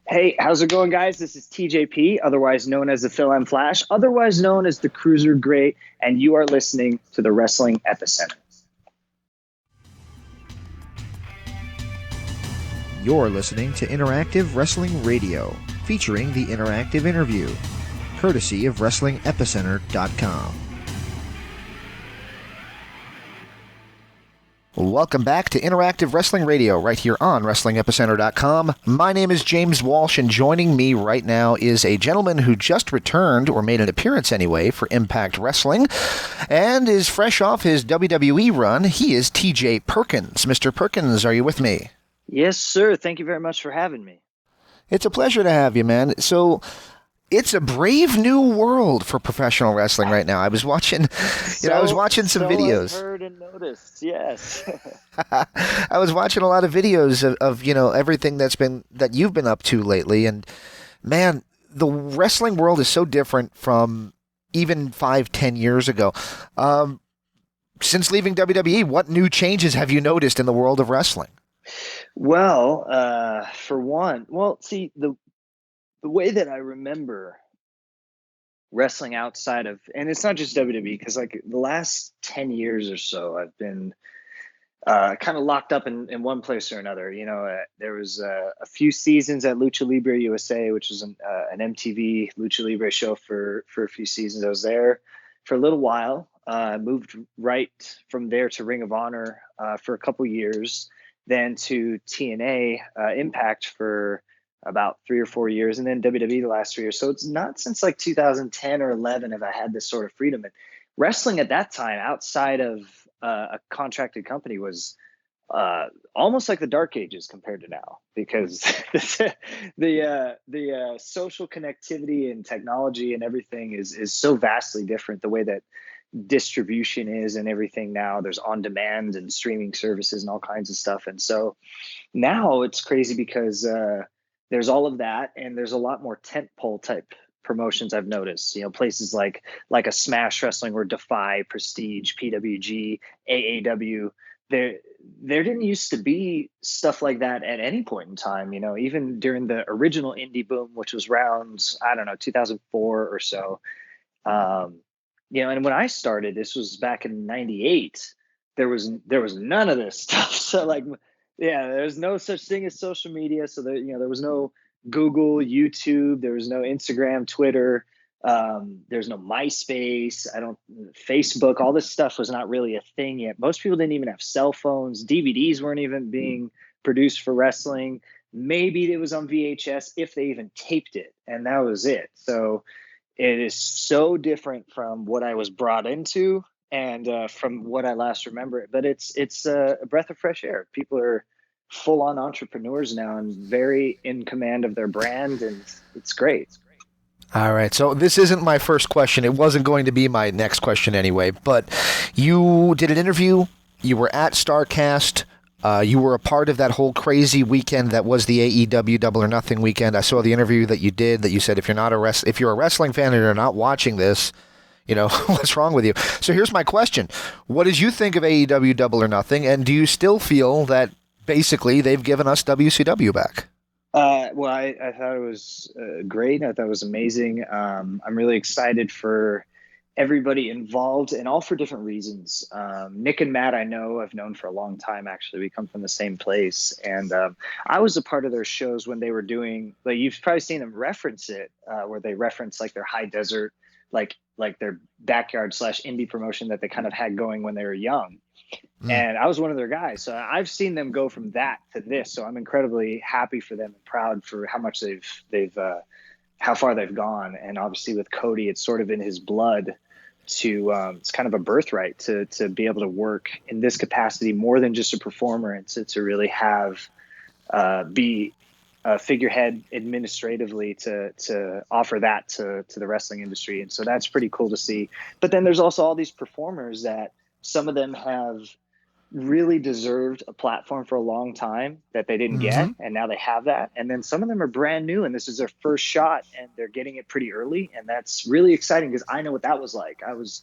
Hey, how's it going, guys? This is TJP, otherwise known as the Phil M. Flash, otherwise known as the Cruisergreat, and you are listening to the Wrestling Epicenter. You're listening to Interactive Wrestling Radio, featuring the interactive interview, courtesy of WrestlingEpicenter.com. Welcome back to Interactive Wrestling Radio, right here on WrestlingEpicenter.com. My name is James Walsh, and joining me right now is a gentleman who just returned, or made an appearance anyway, for Impact Wrestling, and is fresh off his WWE run. He is TJ Perkins. Mr. Perkins, are you with me? Yes, sir. Thank you very much for having me. It's a pleasure to have you, man. So, it's a brave new world for professional wrestling right now. I was watching, I was watching some videos. I've heard and noticed, yes. I was watching a lot of videos of everything that you've been up to lately, and man, the wrestling world is so different from even 5-10 years ago. Since leaving WWE, what new changes have you noticed in the world of wrestling? Well, for one, see, the way that I remember wrestling outside of, and it's not just WWE, because like the last 10 years or so, I've been kind of locked up in one place or another. There was a few seasons at Lucha Libre USA, which was an MTV Lucha Libre show for a few seasons. I was there for a little while. I moved right from there to Ring of Honor for a couple years, then to TNA Impact for about 3 or 4 years, and then WWE the last 3 years. So it's not since like 2010 or 11 have I had this sort of freedom. And wrestling at that time, outside of a contracted company, was almost like the dark ages compared to now, because the social connectivity and technology and everything is so vastly different. The way that distribution is and everything now, there's on demand and streaming services and all kinds of stuff. And so now it's crazy because there's all of that, and there's a lot more tentpole type promotions I've noticed. Places like a Smash Wrestling or Defy, Prestige, PWG, AAW. There didn't used to be stuff like that at any point in time. Even during the original indie boom, which was around, I don't know, 2004 or so. And when I started, this was back in '98. There was none of this stuff. So there's no such thing as social media. So there was no Google, YouTube. There was no Instagram, Twitter. There's no MySpace. Facebook. All this stuff was not really a thing yet. Most people didn't even have cell phones. DVDs weren't even being produced for wrestling. Maybe it was on VHS if they even taped it, and that was it. So it is so different from what I was brought into and from what I last remember. But it's a breath of fresh air. People are full-on entrepreneurs now and very in command of their brand, and it's great. All right, so this isn't my first question. It wasn't going to be my next question anyway, but you did an interview. You were at StarCast. You were a part of that whole crazy weekend that was the AEW Double or Nothing weekend. I saw the interview that you did, that you said if you're a wrestling fan and you're not watching this, what's wrong with you? So here's my question. What did you think of AEW Double or Nothing, and do you still feel that basically they've given us WCW back? I thought it was great. I thought it was amazing. I'm really excited for everybody involved, and all for different reasons. Nick and Matt, I've known for a long time, actually. We come from the same place. And I was a part of their shows when they were doing, like, you've probably seen them reference it, where they reference like their high desert, like their backyard / indie promotion that they kind of had going when they were young. And I was one of their guys. So I've seen them go from that to this. So I'm incredibly happy for them and proud for how much they've how far they've gone. And obviously with Cody, it's sort of in his blood to it's kind of a birthright to be able to work in this capacity more than just a performer, and to really have be a figurehead administratively to offer that to the wrestling industry. And so that's pretty cool to see. But then there's also all these performers that some of them have really deserved a platform for a long time that they didn't get, and now they have that. And then some of them are brand new, and this is their first shot, and they're getting it pretty early, and that's really exciting because I know what that was like. I was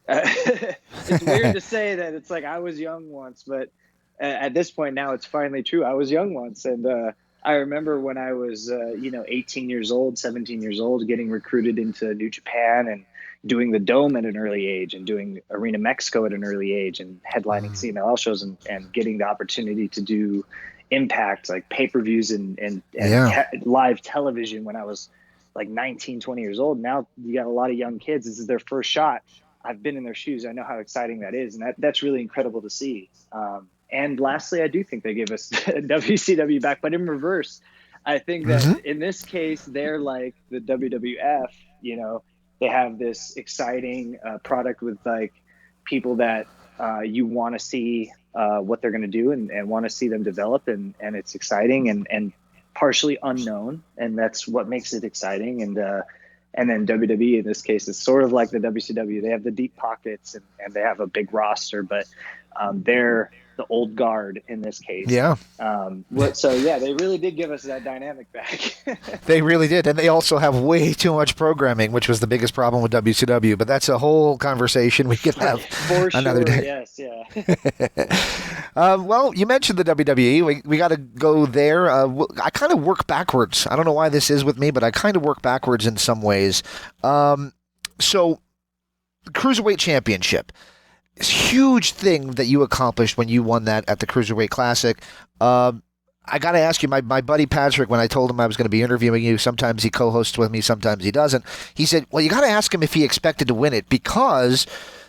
it's weird to say that it's like I was young once, but at this point now it's finally true. I was young once, and I remember when I was, 18 years old, 17 years old, getting recruited into New Japan and doing the Dome at an early age and doing Arena Mexico at an early age and headlining CMLL shows and getting the opportunity to do Impact, like pay-per-views and Yeah. live television when I was like 19, 20 years old. Now you got a lot of young kids. This is their first shot. I've been in their shoes. I know how exciting that is. And that's really incredible to see. And lastly, I do think they give us WCW back, but in reverse. I think that in this case, they're like the WWF, they have this exciting product with like people that you want to see what they're going to do and want to see them develop. And it's exciting and partially unknown. And that's what makes it exciting. And then WWE in this case is sort of like the WCW. They have the deep pockets and they have a big roster, but they're the old guard in this case. Yeah. So yeah, they really did give us that dynamic back. They really did. And they also have way too much programming, which was the biggest problem with WCW. But that's a whole conversation we could have For another sure, day. yes, yeah. Well, you mentioned the WWE. We got to go there. I kind of work backwards. I don't know why this is with me, but I kind of work backwards in some ways. So, the Cruiserweight Championship. Huge thing that you accomplished when you won that at the Cruiserweight Classic. I got to ask you, my buddy Patrick, when I told him I was going to be interviewing you, sometimes he co-hosts with me, sometimes he doesn't. He said, well, you got to ask him if he expected to win it because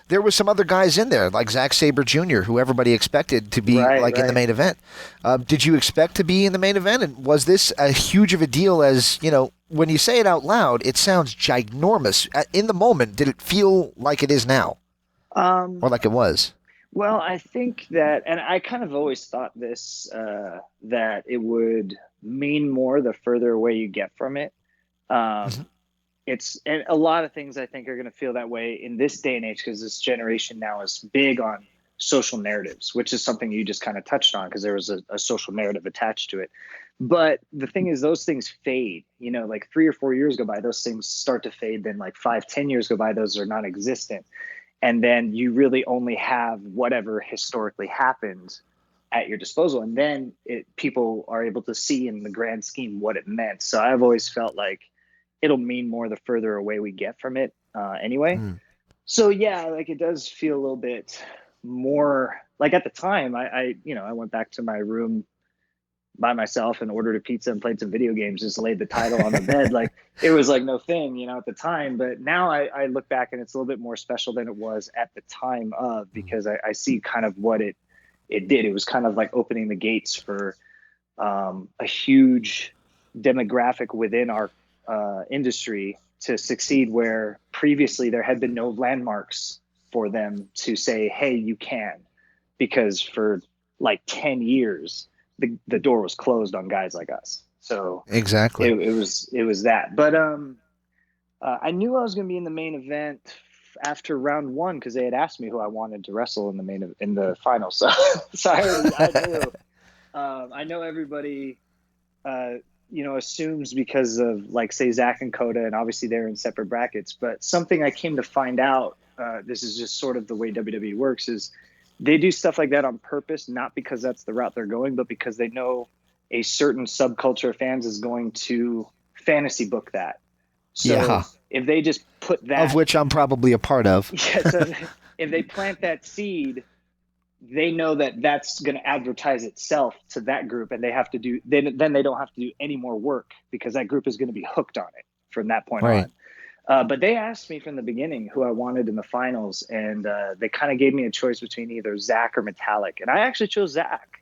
there was some other guys in there, like Zack Sabre Jr., who everybody expected to be in the main event. Did you expect to be in the main event? And was this a huge of a deal as, when you say it out loud, it sounds ginormous. In the moment, did it feel like it is now? Or like it was? Well, I think that, and I kind of always thought this, that it would mean more the further away you get from it. And a lot of things I think are going to feel that way in this day and age because this generation now is big on social narratives, which is something you just kind of touched on because there was a social narrative attached to it. But the thing is, those things fade, like 3 or 4 years go by, those things start to fade. Then like 5, 10 years go by, those are non-existent. And then you really only have whatever historically happened at your disposal. And then people are able to see in the grand scheme what it meant. So I've always felt like it'll mean more the further away we get from it anyway. So yeah, like it does feel a little bit more like at the time I went back to my room by myself and ordered a pizza and played some video games, just laid the title on the bed. Like it was like no thing, at the time. But now I look back and it's a little bit more special than it was at the time of, because I see kind of what it did. It was kind of like opening the gates for a huge demographic within our industry to succeed where previously there had been no landmarks for them to say, hey, you can, because for like 10 years, the door was closed on guys like us. So exactly, it was that. But I knew I was going to be in the main event after round 1 because they had asked me who I wanted to wrestle in the final. So I knew. I know everybody, assumes because of like say Zach and Coda, and obviously they're in separate brackets. But something I came to find out, this is just sort of the way WWE works, is they do stuff like that on purpose, not because that's the route they're going, but because they know a certain subculture of fans is going to fantasy book that. So if they just put that... Of which I'm probably a part of. So if they plant that seed, they know that that's going to advertise itself to that group, and they have to do... Then they don't have to do any more work because that group is going to be hooked on it from that point on. But they asked me from the beginning who I wanted in the finals, and they kind of gave me a choice between either Zach or Metallic. And I actually chose Zach.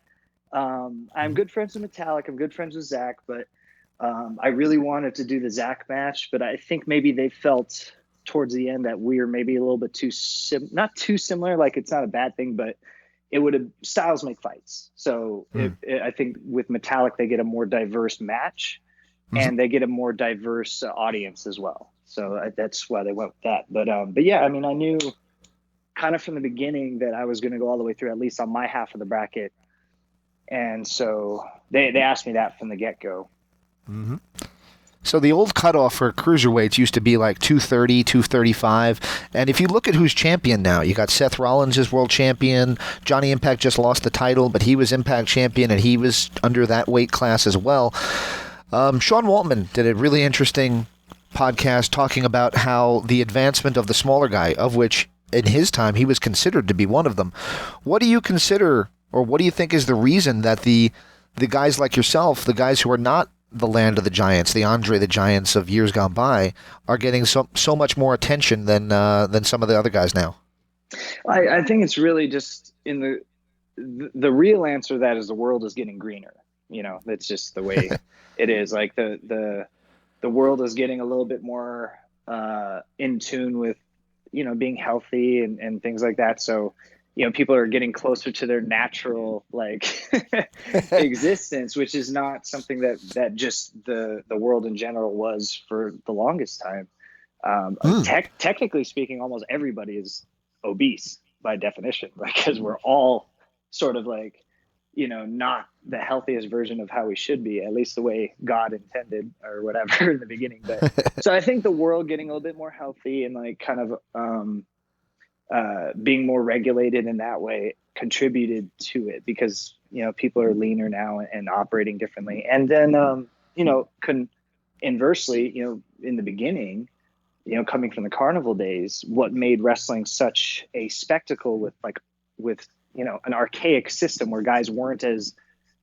I'm good friends with Metallic. I'm good friends with Zach, but I really wanted to do the Zach match. But I think maybe they felt towards the end that we were maybe a little bit not too similar. Like it's not a bad thing, but it would have styles make fights. So I think with Metallic, they get a more diverse match and they get a more diverse audience as well. So that's why they went with that. But yeah, I mean, I knew kind of from the beginning that I was going to go all the way through, at least on my half of the bracket. And so they asked me that from the get-go. So the old cutoff for cruiserweights used to be like 230, 235. And if you look at who's champion now, you got Seth Rollins as world champion. Johnny Impact just lost the title, but he was Impact champion, and he was under that weight class as well. Sean Waltman did a really interesting podcast talking about how the advancement of the smaller guy, of which in his time he was considered to be one of them. What do you consider, or what do you think is the reason that the guys like yourself, the guys who are not the land of the giants, the Andre the Giants of years gone by, are getting so much more attention than some of the other guys now? I think it's really just in the real answer to that is the world is getting greener. That's just the way it is. Like the world is getting a little bit more in tune with being healthy and things like that. So people are getting closer to their natural existence, which is not something that just the world in general was for the longest time. Technically speaking, almost everybody is obese by definition, because we're all sort of not the healthiest version of how we should be, at least the way God intended or whatever in the beginning. But so I think the world getting a little bit more healthy and being more regulated in that way contributed to it, because people are leaner now and operating differently. And then inversely, in the beginning, coming from the carnival days, what made wrestling such a spectacle with an archaic system where guys weren't as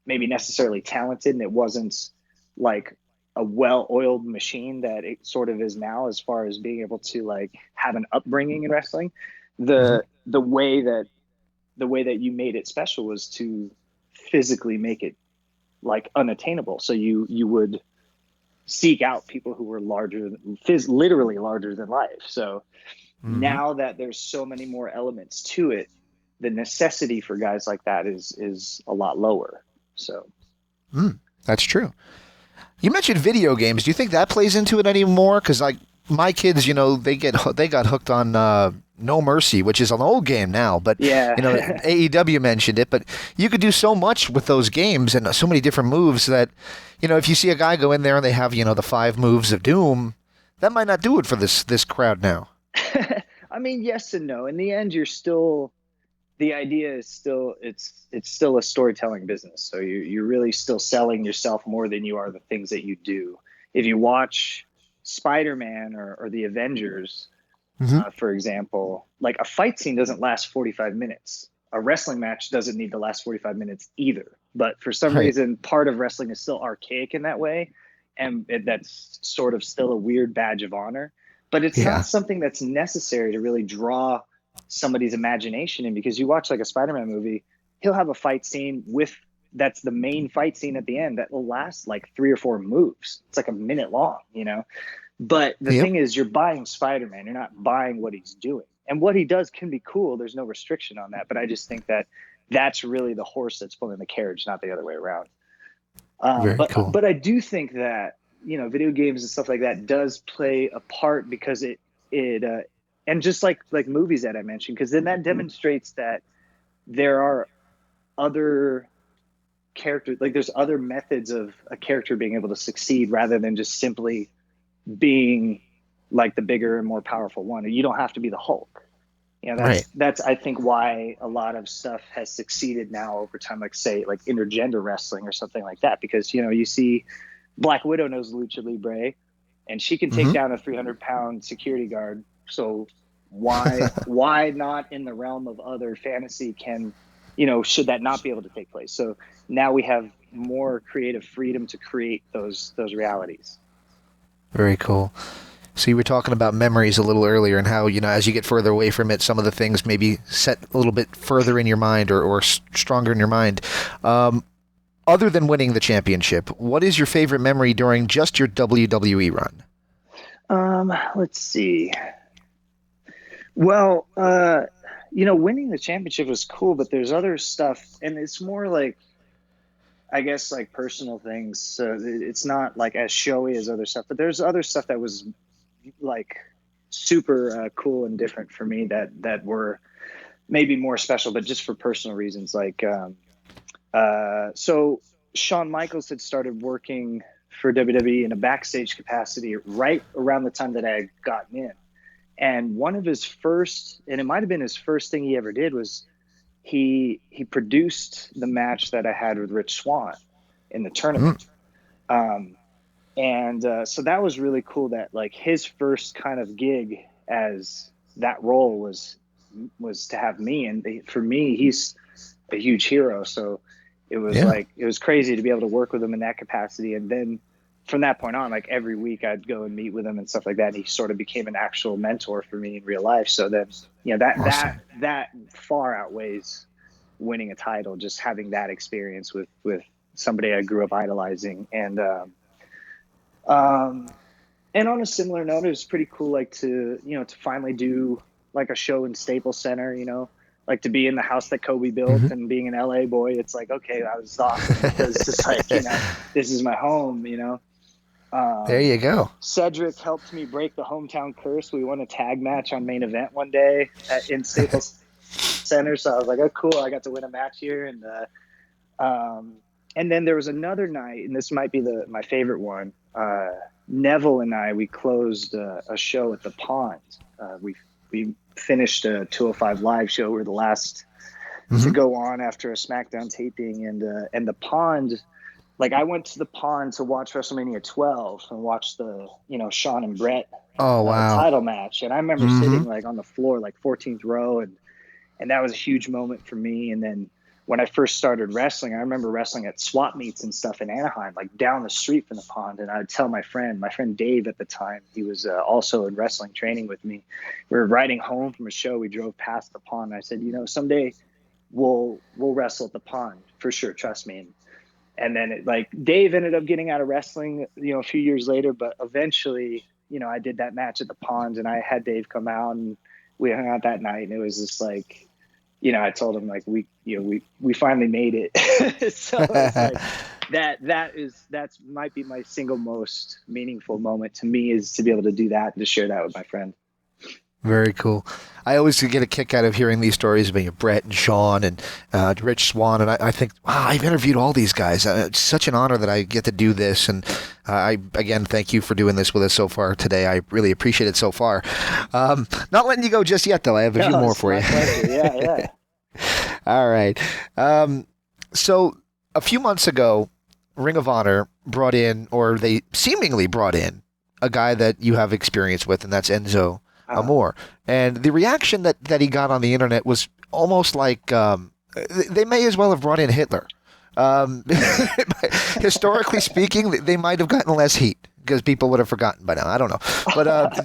maybe necessarily talented, and it wasn't like a well-oiled machine that it sort of is now, as far as being able to have an upbringing in wrestling. The way that you made it special was to physically make it unattainable. So you would seek out people who were literally larger than life. So now that there's so many more elements to it, the necessity for guys like that is a lot lower. So that's true. You mentioned video games. Do you think that plays into it anymore? Because my kids, they got hooked on No Mercy, which is an old game now, but yeah. AEW mentioned it. But you could do so much with those games and so many different moves that, if you see a guy go in there and they have the 5 moves of doom, that might not do it for this crowd now. I mean, yes and no. In the end, the idea is still it's still a storytelling business. So you're really still selling yourself more than you are the things that you do. If you watch Spider-Man or the Avengers, for example, a fight scene doesn't last 45 minutes. A wrestling match doesn't need to last 45 minutes either. But for some reason, part of wrestling is still archaic in that way. And that's sort of still a weird badge of honor. But it's not something that's necessary to really draw somebody's imagination in, because you watch a Spider-Man movie, he'll have a fight scene that's the main fight scene at the end that will last 3 or 4 moves. It's a minute long, but the thing is, you're buying Spider-Man, you're not buying what he's doing, and what he does can be cool. There's no restriction on that, but I just think that that's really the horse that's pulling the carriage, not the other way around. Cool. But I do think that video games and stuff like that does play a part, because it and just like movies that I mentioned, because then that demonstrates that there are other characters, there's other methods of a character being able to succeed, rather than just simply being the bigger and more powerful one. You don't have to be the Hulk. That's I think why a lot of stuff has succeeded now over time, say intergender wrestling or something like that, because you see Black Widow knows Lucha Libre, and she can take down a 300-pound security guard. So why not in the realm of other fantasy should that not be able to take place? So now we have more creative freedom to create those realities. Very cool. So you were talking about memories a little earlier, and how, as you get further away from it, some of the things maybe set a little bit further in your mind or stronger in your mind. Other than winning the championship, what is your favorite memory during just your WWE run? Let's see. Well, winning the championship was cool, but there's other stuff, and it's more I guess personal things. So it's not as showy as other stuff, but there's other stuff that was super cool and different for me that were maybe more special, but just for personal reasons. So Shawn Michaels had started working for WWE in a backstage capacity right around the time that I had gotten in. And one of his first, and it might have been his first thing he ever did, was he produced the match that I had with Rich Swann in the tournament. So that was really cool that like his first kind of gig as that role was to have me. And for me, he's a huge hero. So it was it was crazy to be able to work with him in that capacity. And then from that point on, like every week I'd go and meet with him and stuff like that. And he sort of became an actual mentor for me in real life. So then, that far outweighs winning a title, just having that experience with somebody I grew up idolizing. And on a similar note, it was pretty cool, like to finally do like a show in Staples Center, like to be in the house that Kobe built and being an LA boy. It's like, okay, that was awesome because it's just like, this is my home, There you go. Cedric helped me break the hometown curse. We won a tag match on Main Event one day in Staples Center. So I was like, oh, cool. I got to win a match here. And then there was another night, and this might be my favorite one. Neville and I, we closed a show at the Pond. We finished a 205 Live show. We were the last to go on after a SmackDown taping, and the Pond. Like I went to the Pond to watch WrestleMania 12 and watch the Shawn and Brett title match, and I remember sitting like on the floor, like 14th row, and that was a huge moment for me. And then when I first started wrestling, I remember wrestling at swap meets and stuff in Anaheim, like down the street from the Pond. And I would tell my friend Dave at the time, he was also in wrestling training with me. We were riding home from a show. We drove past the Pond. And I said, someday we'll wrestle at the Pond for sure. Trust me. And then Dave ended up getting out of wrestling, a few years later, but eventually, I did that match at the Pond and I had Dave come out and we hung out that night. And it was just like, I told him like we finally made it. So it's like that might be my single most meaningful moment to me, is to be able to do that and to share that with my friend. Very cool. I always get a kick out of hearing these stories about Brett and Shawn and Rich Swann, and I think, wow, I've interviewed all these guys. It's such an honor that I get to do this, and I, again, thank you for doing this with us so far today. I really appreciate it so far. Not letting you go just yet, though. I have a few more for you. Yeah. All right. So a few months ago, Ring of Honor brought in, or they seemingly brought in, a guy that you have experience with, and that's Enzo Amore. And the reaction that he got on the internet was almost like they may as well have brought in Hitler. Historically speaking, they might have gotten less heat because people would have forgotten by now. I don't know. But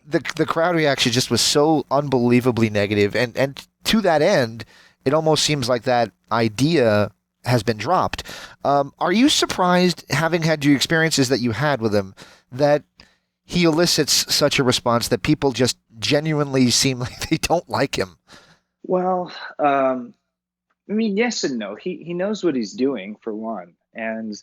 the crowd reaction just was so unbelievably negative. And to that end, it almost seems like that idea has been dropped. Are you surprised, having had your experiences that you had with him, that he elicits such a response, that people just genuinely seem like they don't like him? Well, I mean, yes and no. He knows what he's doing, for one. And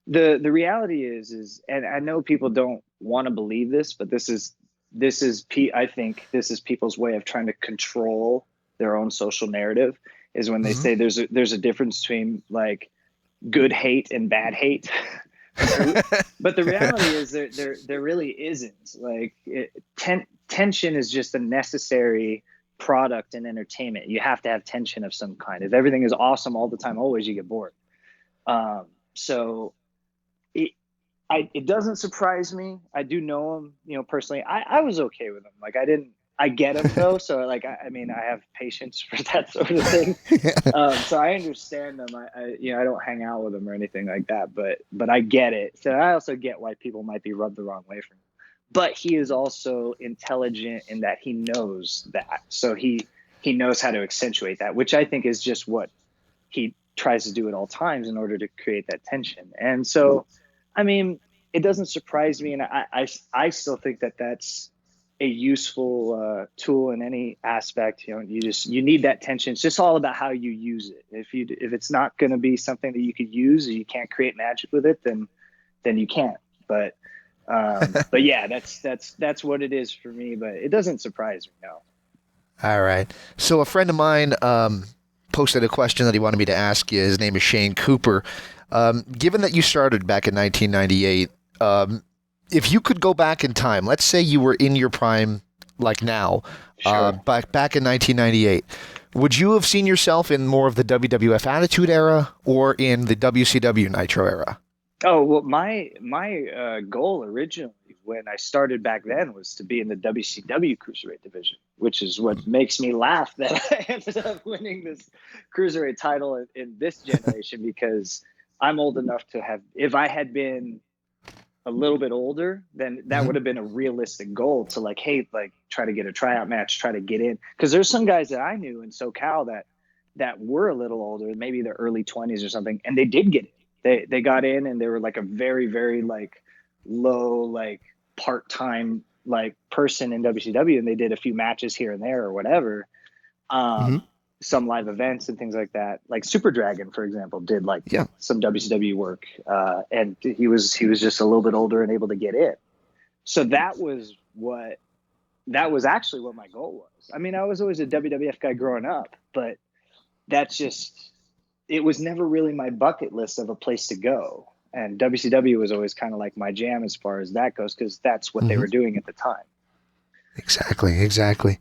the reality is, and I know people don't want to believe this, but I think this is people's way of trying to control their own social narrative, is when they say there's a difference between like good hate and bad hate. But the reality is there really isn't. Like tension is just a necessary product in entertainment. You have to have tension of some kind. If everything is awesome all the time, always, you get bored. So it doesn't surprise me. I do know him, personally. I was okay with him. Like I get him though. So like, I mean, I have patience for that sort of thing. So I understand them. I don't hang out with him or anything like that, but I get it. So I also get why people might be rubbed the wrong way from him. But he is also intelligent in that he knows that. So he knows how to accentuate that, which I think is just what he tries to do at all times in order to create that tension. And so, I mean, it doesn't surprise me. And I still think that that's a useful tool in any aspect. You need that tension. It's just all about how you use it. If it's not going to be something that you could use, or you can't create magic with it, then you can't. But yeah, that's what it is for me. But it doesn't surprise me, no. All right. So a friend of mine posted a question that he wanted me to ask you. His name is Shane Cooper. Given that you started back in 1998 If you could go back in time, let's say you were in your prime, like now, Sure. back in 1998, would you have seen yourself in more of the WWF Attitude Era or in the WCW Nitro era? Oh, well, my goal originally when I started back then was to be in the WCW Cruiserweight division, which is what makes me laugh that I ended up winning this Cruiserweight title in this generation, because I'm old enough to have, if I had been a little bit older, then that Mm-hmm. would have been a realistic goal to like, hey, like try to get a tryout match, try to get in. Because there's some guys that I knew in SoCal that were a little older, maybe their early 20s or something, and they did get it. They got in, and they were like a very, very like low, like part-time like person in WCW, and they did a few matches here and there or whatever. Mm-hmm. Some live events and things like that. Like Super Dragon, for example, did like Yeah. some WCW work, and he was just a little bit older and able to get in. So that was actually what my goal was. I mean, I was always a WWF guy growing up, but that's just, it was never really my bucket list of a place to go. And WCW was always kind of like my jam as far as that goes, because that's what they Mm-hmm. were doing at the time. Exactly.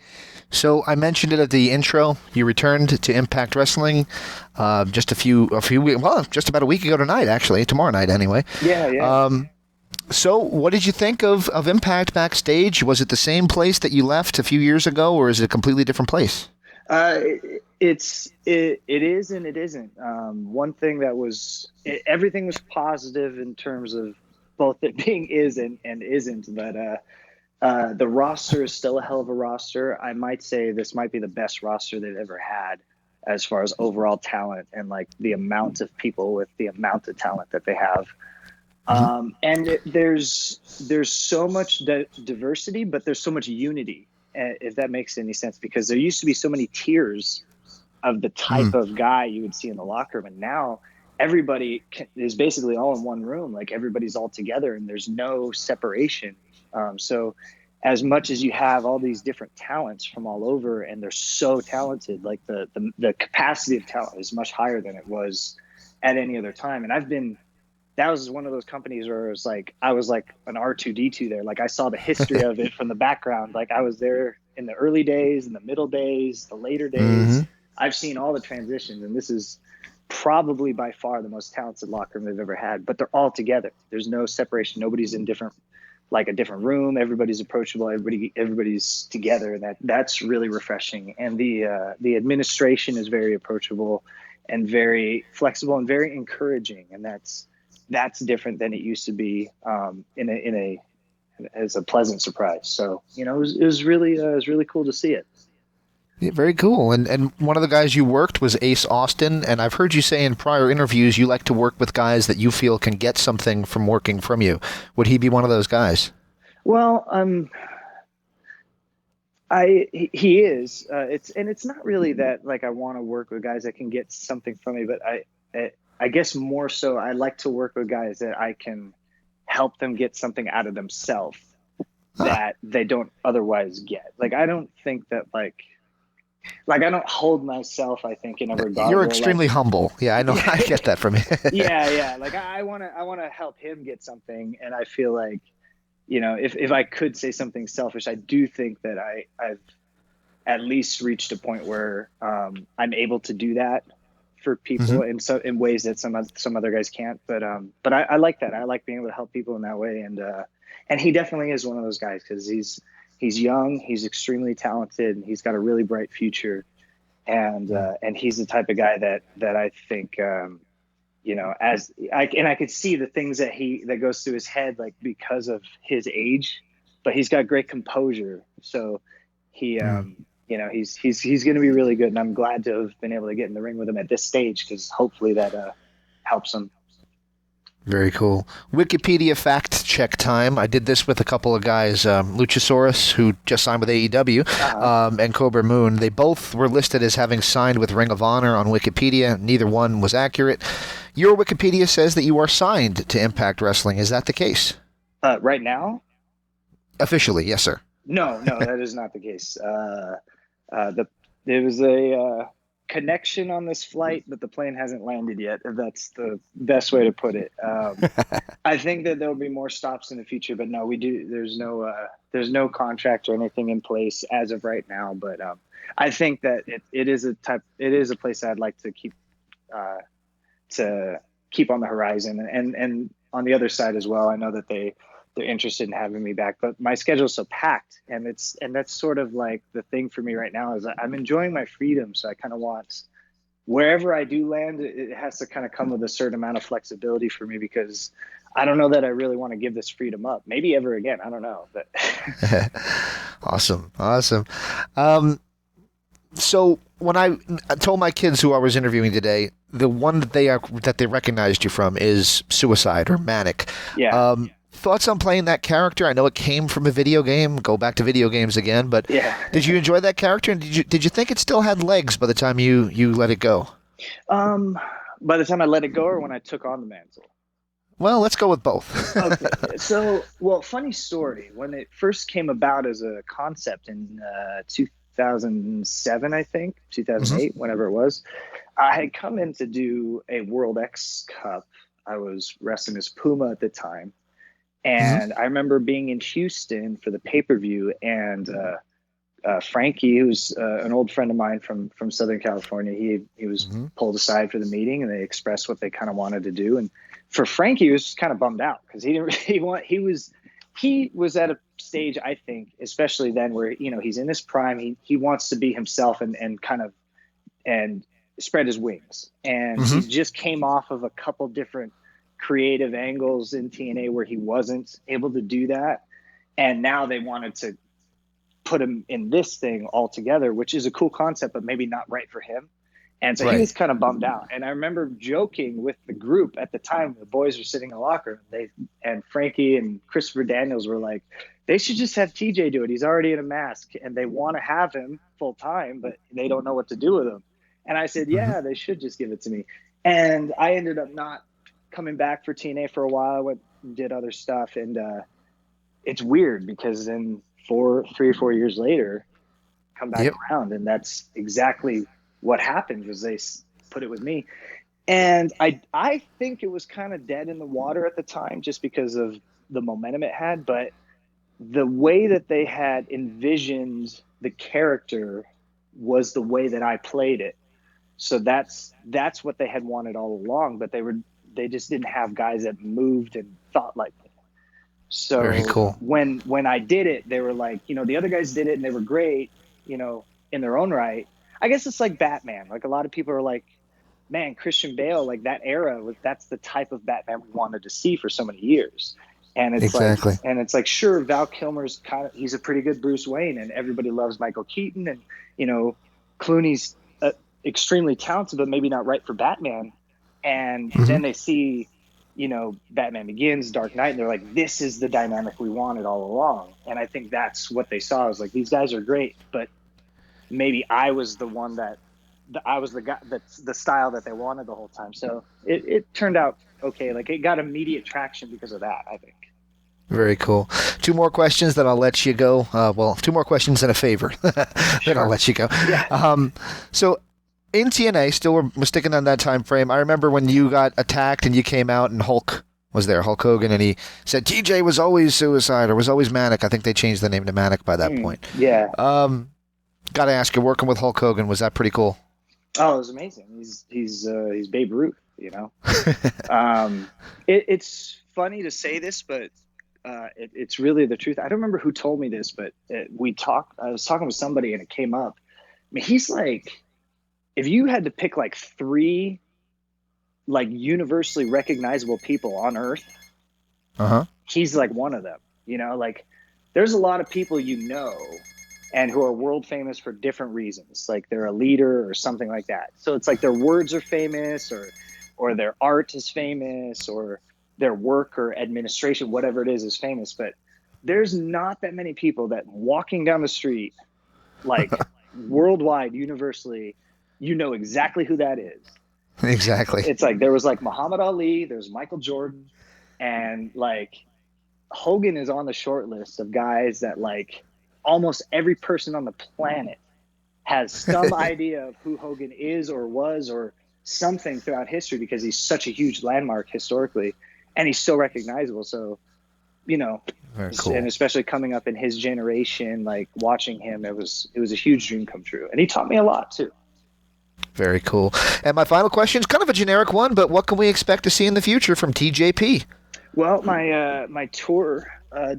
So I mentioned it at the intro. You returned to Impact Wrestling just just about a week ago tonight, actually, tomorrow night anyway. Yeah. So what did you think of Impact backstage? Was it the same place that you left a few years ago, or is it a completely different place? It is and it isn't. One thing that was, everything was positive in terms of both it being is and isn't, but the roster is still a hell of a roster. I might say this might be the best roster they've ever had as far as overall talent and like the amount of people with the amount of talent that they have. And there's so much diversity, but there's so much unity, if that makes any sense, because there used to be so many tiers of the type of guy you would see in the locker room, and now everybody is basically all in one room. Like everybody's all together, and there's no separation. So as much as you have all these different talents from all over, and they're so talented, like the capacity of talent is much higher than it was at any other time. And that was one of those companies where it was like, I was like an R2D2 there. Like I saw the history of it from the background. Like I was there in the early days, in the middle days, the later days. I've seen all the transitions, and this is probably by far the most talented locker room they've ever had, but they're all together. There's no separation. Nobody's in a different room. Everybody's approachable. Everybody's together. And that's really refreshing. And the administration is very approachable and very flexible and very encouraging. And that's different than it used to be, as a pleasant surprise. So, it was really cool to see it. Yeah, very cool. And one of the guys you worked was Ace Austin, and I've heard you say in prior interviews you like to work with guys that you feel can get something from working from you. Would he be one of those guys? Well, he is. It's not really that like I want to work with guys that can get something from me, but I guess more so I like to work with guys that I can help them get something out of themselves that they don't otherwise get. Like I don't think that like I don't hold myself, I think, in a regard. You're extremely humble. Yeah, I know. Yeah. I get that from you. Yeah. Like I want to help him get something, and I feel like, if I could say something selfish, I do think that I've at least reached a point where I'm able to do that for people in ways that some other guys can't. But I like that. I like being able to help people in that way, and he definitely is one of those guys, because he's young, he's extremely talented, and he's got a really bright future, and he's the type of guy that I think, as I could see the things that goes through his head, like because of his age, but he's got great composure. So he's going to be really good, and I'm glad to have been able to get in the ring with him at this stage, because hopefully that helps him. Very cool. Wikipedia fact check time. I did this with a couple of guys, Luchasaurus, who just signed with AEW, and Cobra Moon. They both were listed as having signed with Ring of Honor on Wikipedia. Neither one was accurate. Your Wikipedia says that you are signed to Impact Wrestling. Is that the case? Right now? Officially, yes, sir. No, that is not the case. It was a connection on this flight, but the plane hasn't landed yet, if that's the best way to put it. I think that there'll be more stops in the future, but no, there's no contract or anything in place as of right now. But I think that it is a place I'd like to keep on the horizon, and on the other side as well. I know that they're interested in having me back, but my schedule's so packed, and that's sort of like the thing for me right now is I'm enjoying my freedom. So I kind of want, wherever I do land, it has to kind of come with a certain amount of flexibility for me, because I don't know that I really want to give this freedom up. Maybe ever again. I don't know. But Awesome. So when I told my kids who I was interviewing today, the one that they recognized you from is Suicide or Manik. Yeah. Thoughts on playing that character? I know it came from a video game. Go back to video games again, but yeah. Did you enjoy that character? And did you think it still had legs by the time you let it go? By the time I let it go, or when I took on the mantle? Well, let's go with both. Okay. So, funny story. When it first came about as a concept in 2007, I think 2008, whenever it was, I had come in to do a World X Cup. I was wrestling as Puma at the time. And I remember being in Houston for the pay-per-view, and Frankie, who's an old friend of mine from Southern California, he was pulled aside for the meeting, and they expressed what they kind of wanted to do. And for Frankie, he was just kind of bummed out because he didn't really want. He was at a stage, I think, especially then, where he's in his prime. He wants to be himself and kind of spread his wings. And he just came off of a couple different creative angles in TNA where he wasn't able to do that, and now they wanted to put him in this thing altogether, which is a cool concept, but maybe not right for him. And so he was kind of bummed out. And I remember joking with the group at the time. The boys were sitting in the locker room, and Frankie and Christopher Daniels were like, they should just have TJ do it. He's already in a mask, and they want to have him full time, but they don't know what to do with him. And I said, yeah, they should just give it to me. And I ended up not coming back for TNA for a while. I went and did other stuff, and it's weird because then 3 or 4 years later, come back around, and that's exactly what happened. Was they put it with me, and I think it was kind of dead in the water at the time just because of the momentum it had, but the way that they had envisioned the character was the way that I played it. So that's what they had wanted all along, but they just didn't have guys that moved and thought like me. So very cool. When I did it, they were like, the other guys did it and they were great, in their own right. I guess it's like Batman. Like a lot of people are like, man, Christian Bale, like that era, that's the type of Batman we wanted to see for so many years. And it's like, sure, Val Kilmer's he's a pretty good Bruce Wayne, and everybody loves Michael Keaton, and Clooney's extremely talented, but maybe not right for Batman. And then they see, Batman Begins, Dark Knight, and they're like, this is the dynamic we wanted all along. And I think that's what they saw. I was like, these guys are great, but maybe I was the one I was the guy, that's the style that they wanted the whole time. So it turned out okay. Like it got immediate traction because of that, I think. Very cool. 2 more questions, then I'll let you go. 2 more questions and a favor. Then I'll let you go. Yeah. So in TNA, still we're sticking on that time frame. I remember when you got attacked and you came out and Hulk was there, Hulk Hogan, and he said TJ was always Suicide or was always Manik. I think they changed the name to Manik by that point. Yeah. Got to ask you, working with Hulk Hogan, was that pretty cool? Oh, it was amazing. He's Babe Ruth, It's funny to say this, but it's really the truth. I don't remember who told me this, but I was talking with somebody and it came up. I mean, he's like, if you had to pick like 3 like universally recognizable people on Earth, he's like one of them. Like there's a lot of people and who are world famous for different reasons. Like they're a leader or something like that. So it's like their words are famous or their art is famous or their work or administration, whatever it is famous. But there's not that many people that walking down the street, like worldwide, universally, exactly who that is. Exactly. It's like there was like Muhammad Ali, there's Michael Jordan, and like Hogan is on the short list of guys that like almost every person on the planet has some idea of who Hogan is or was or something throughout history, because he's such a huge landmark historically and he's so recognizable. So, you know, Very cool. And especially coming up in his generation, like watching him, it was a huge dream come true. And he taught me a lot too. Very cool. And my final question is kind of a generic one, but what can we expect to see in the future from TJP? Well, my tour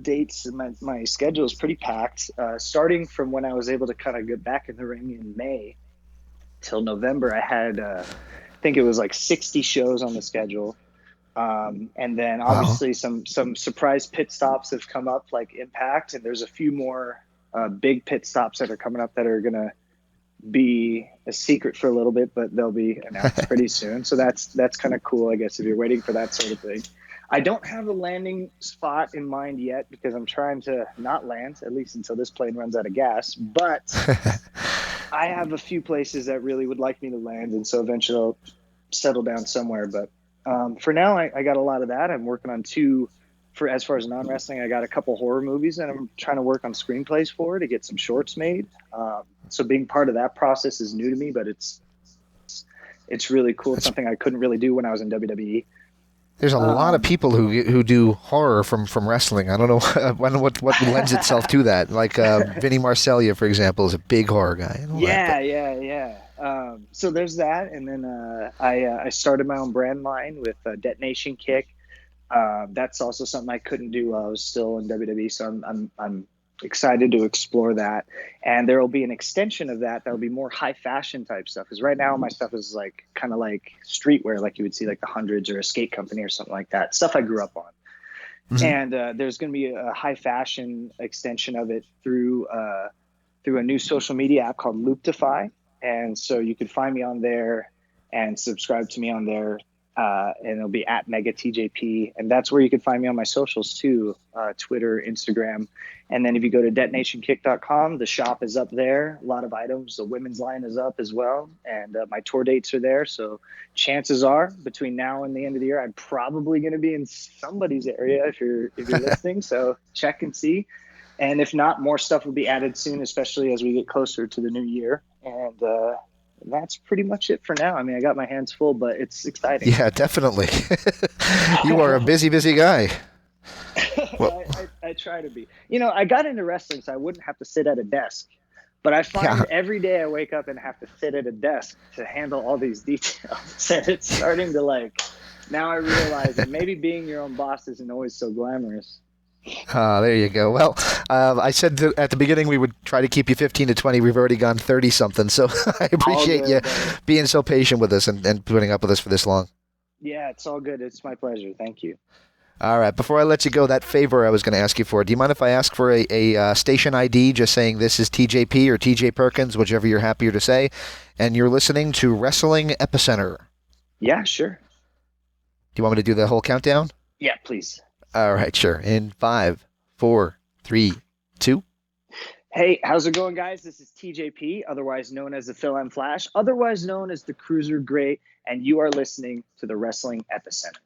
dates, my schedule is pretty packed. Starting from when I was able to kind of get back in the ring in May till November, I had I think it was like 60 shows on the schedule. And then obviously some surprise pit stops have come up, like Impact, and there's a few more big pit stops that are coming up that are gonna be a secret for a little bit, but they'll be announced pretty soon. So that's kind of cool, I guess, if you're waiting for that sort of thing. I don't have a landing spot in mind yet because I'm trying to not land, at least until this plane runs out of gas. But I have a few places that really would like me to land, and so eventually I'll settle down somewhere. But for now, I got a lot of that. I'm working on two. For as far as non-wrestling, I got a couple horror movies that I'm trying to work on screenplays for to get some shorts made. So being part of that process is new to me, but it's really cool. It's something I couldn't really do when I was in WWE. There's a lot of people who do horror from wrestling. I don't know what lends itself to that. Like Vinny Marseglia, for example, is a big horror guy. Yeah. So there's that, and then I started my own brand line with Detonation Kick. That's also something I couldn't do while I was still in WWE. So I'm excited to explore that, and there will be an extension of that will be more high fashion type stuff, because right now my stuff is like kind of like streetwear, like you would see like the Hundreds or a skate company or something like that, stuff I grew up on. Mm-hmm. And there's going to be a high fashion extension of it through a new social media app called Looptify, and so you can find me on there and subscribe to me on there. And it'll be at Mega TJP, and that's where you can find me on my socials too, Twitter, Instagram. And then if you go to detonationkick.com, the shop is up there. A lot of items. The women's line is up as well, and my tour dates are there. So chances are between now and the end of the year, I'm probably going to be in somebody's area if you're listening. So check and see. And if not, more stuff will be added soon, especially as we get closer to the new year. And that's pretty much it for now. I mean, I got my hands full, but it's exciting. Yeah, definitely. You are a busy guy. Well, I try to be. You know, I got into wrestling so I wouldn't have to sit at a desk. But I find every day I wake up and have to sit at a desk to handle all these details. And it's starting to now I realize that maybe being your own boss isn't always so glamorous. There you go. Well, I said at the beginning we would try to keep you 15 to 20. We've already gone 30-something, so I appreciate you being so patient with us and putting up with us for this long. Yeah, it's all good. It's my pleasure. Thank you. All right. Before I let you go, that favor I was going to ask you for, do you mind if I ask for a station ID just saying this is TJP or TJ Perkins, whichever you're happier to say, and you're listening to Wrestling Epicenter? Yeah, sure. Do you want me to do the whole countdown? Yeah, please. All right, sure. In 5, 4, 3, 2. Hey, how's it going, guys? This is TJP, otherwise known as the Phil M. Flash, otherwise known as the Cruisergreat, and you are listening to the Wrestling Epicenter.